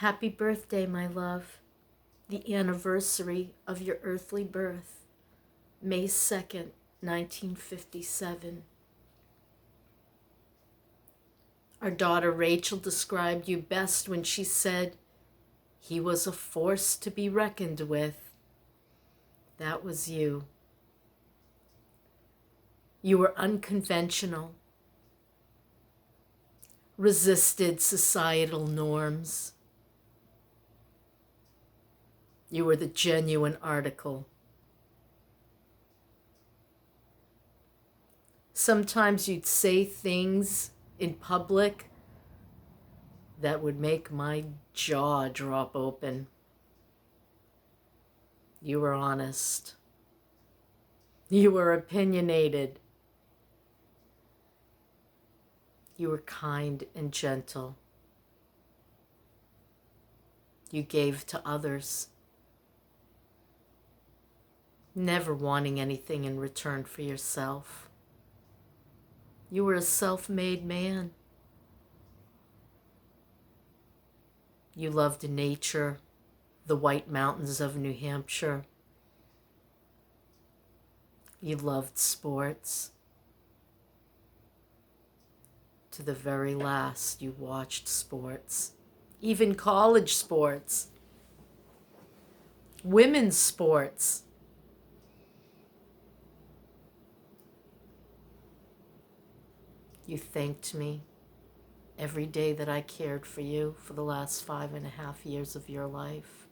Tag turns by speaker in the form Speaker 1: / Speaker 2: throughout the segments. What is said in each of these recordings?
Speaker 1: Happy birthday, my love. The anniversary of your earthly birth, May 2nd, 1957. Our daughter Rachel described you best when she said, "He was a force to be reckoned with." That was you. You were unconventional, resisted societal norms. You were the genuine article. Sometimes you'd say things in public that would make my jaw drop open. You were honest. You were opinionated. You were kind and gentle. You gave to others, never wanting anything in return for yourself. You were a self-made man. You loved nature, the White Mountains of New Hampshire. You loved sports. To the very last, you watched sports, even college sports, women's sports. You thanked me every day that I cared for you for the last 5.5 years of your life.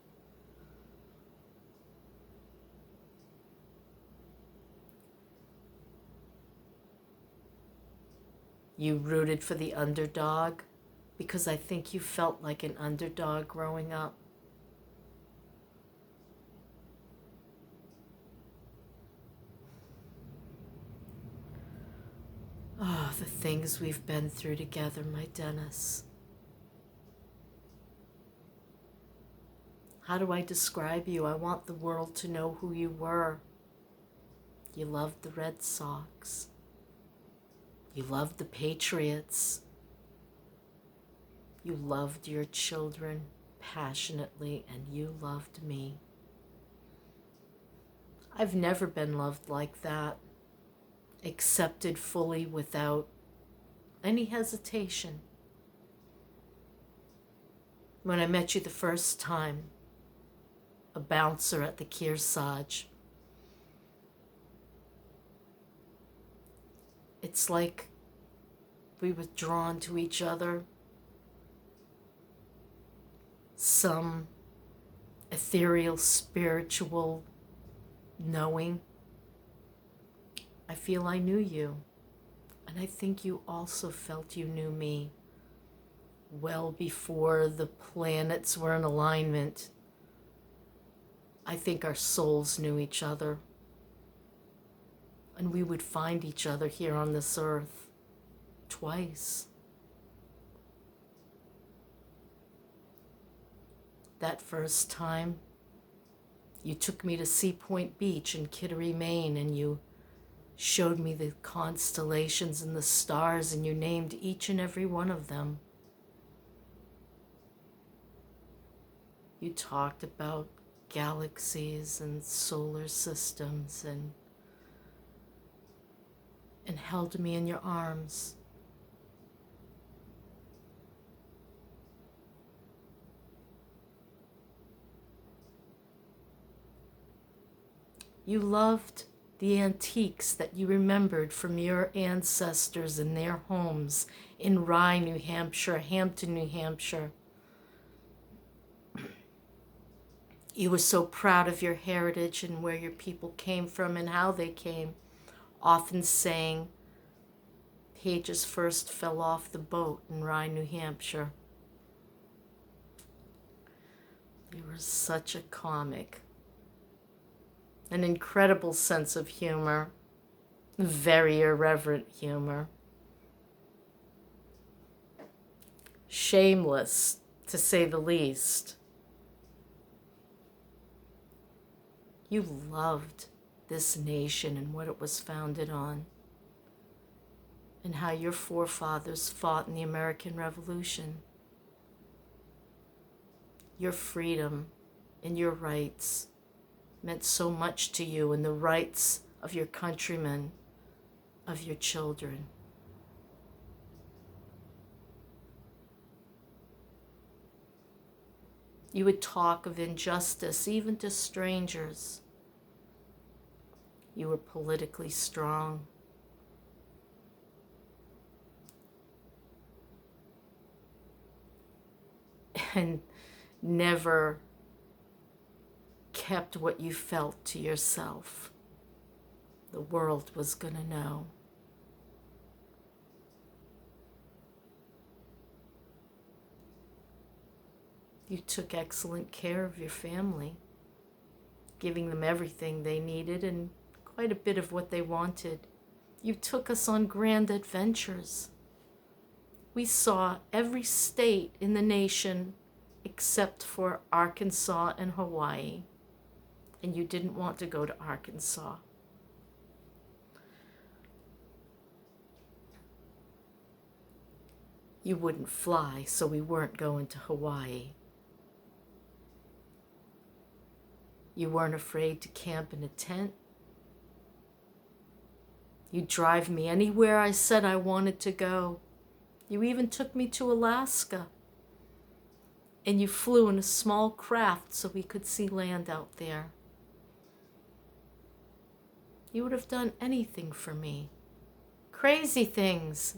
Speaker 1: You rooted for the underdog because I think you felt like an underdog growing up. Oh, the things we've been through together, my Dennis. How do I describe you? I want the world to know who you were. You loved the Red Sox. You loved the Patriots. You loved your children passionately, and you loved me. I've never been loved like that, accepted fully without any hesitation. When I met you the first time, a bouncer at the Kearsarge, it's like we were drawn to each other. Some ethereal, spiritual knowing. I feel I knew you, and I think you also felt you knew me well before the planets were in alignment. I think our souls knew each other, and we would find each other here on this earth twice. That first time, you took me to Sea Point Beach in Kittery, Maine, and you showed me the constellations and the stars, and you named each and every one of them. You talked about galaxies and solar systems and held me in your arms. You loved the antiques that you remembered from your ancestors in their homes in Rye, New Hampshire, Hampton, New Hampshire. You were so proud of your heritage and where your people came from and how they came, often saying Pages first fell off the boat in Rye, New Hampshire. You were such a comic. An incredible sense of humor, very irreverent humor. Shameless, to say the least. You loved this nation and what it was founded on, and how your forefathers fought in the American Revolution. your freedom and your rights meant so much to you, and the rights of your countrymen, of your children. You would talk of injustice even to strangers. You were politically strong. And never kept what you felt to yourself. The world was going to know. You took excellent care of your family, giving them everything they needed and quite a bit of what they wanted. You took us on grand adventures. We saw every state in the nation except for Arkansas and Hawaii. And you didn't want to go to Arkansas. You wouldn't fly, so we weren't going to Hawaii. You weren't afraid to camp in a tent. You'd drive me anywhere I said I wanted to go. You even took me to Alaska. And you flew in a small craft so we could see land out there. You would have done anything for me. Crazy things.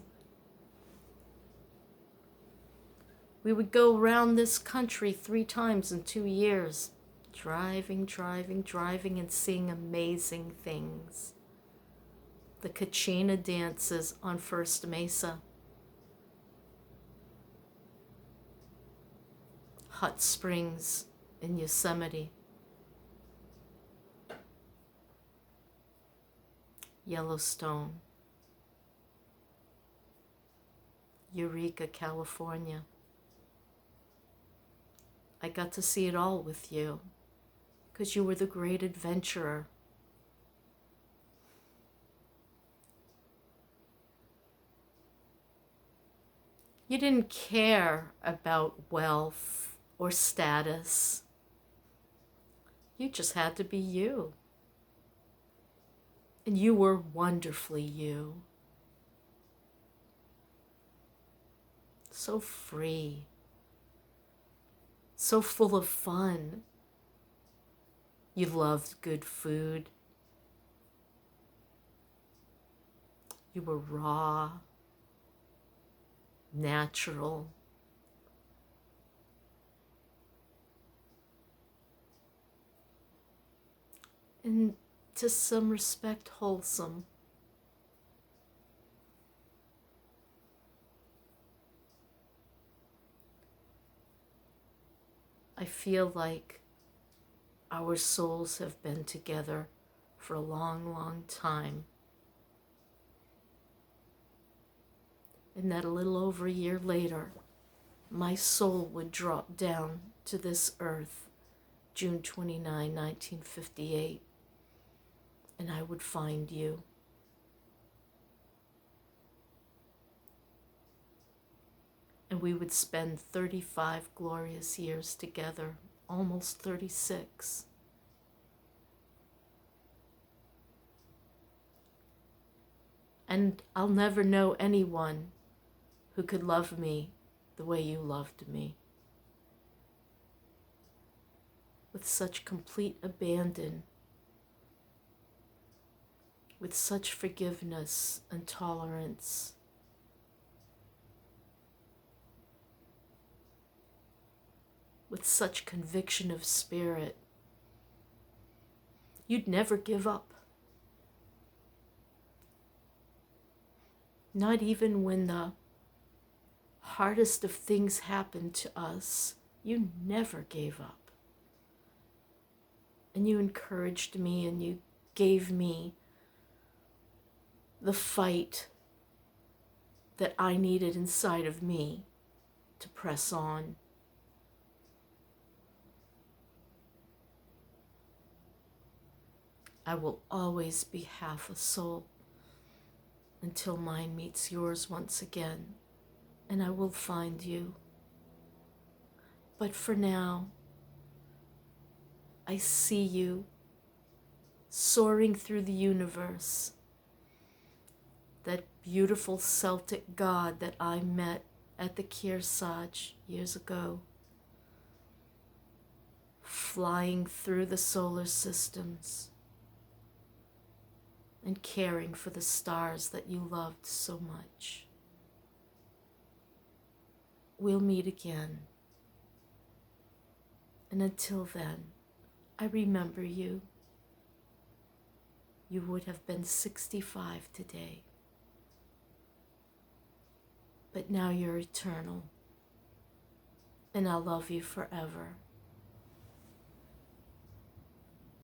Speaker 1: We would go around this country 3 times in 2 years. Driving, and seeing amazing things. The Kachina dances on First Mesa. Hot springs in Yosemite. Yellowstone. Eureka, California. I got to see it all with you, because you were the great adventurer. You didn't care about wealth or status. You just had to be you. And you were wonderfully you. So free. So full of fun. You loved good food. You were raw, natural. And to some respect, wholesome. I feel like our souls have been together for a long, long time. And that a little over a year later, my soul would drop down to this earth, June 29, 1958, and I would find you. And we would spend 35 glorious years together, almost 36. And I'll never know anyone who could love me the way you loved me. With such complete abandon, with such forgiveness and tolerance. With such conviction of spirit. You'd never give up. Not even when the hardest of things happened to us, you never gave up. And you encouraged me and you gave me the fight that I needed inside of me to press on. I will always be half a soul until mine meets yours once again, and I will find you. But for now, I see you soaring through the universe. That beautiful Celtic god that I met at the Kearsarge years ago, flying through the solar systems and caring for the stars that you loved so much. We'll meet again. And until then, I remember you. You would have been 65 today. But now you're eternal. And I'll love you forever.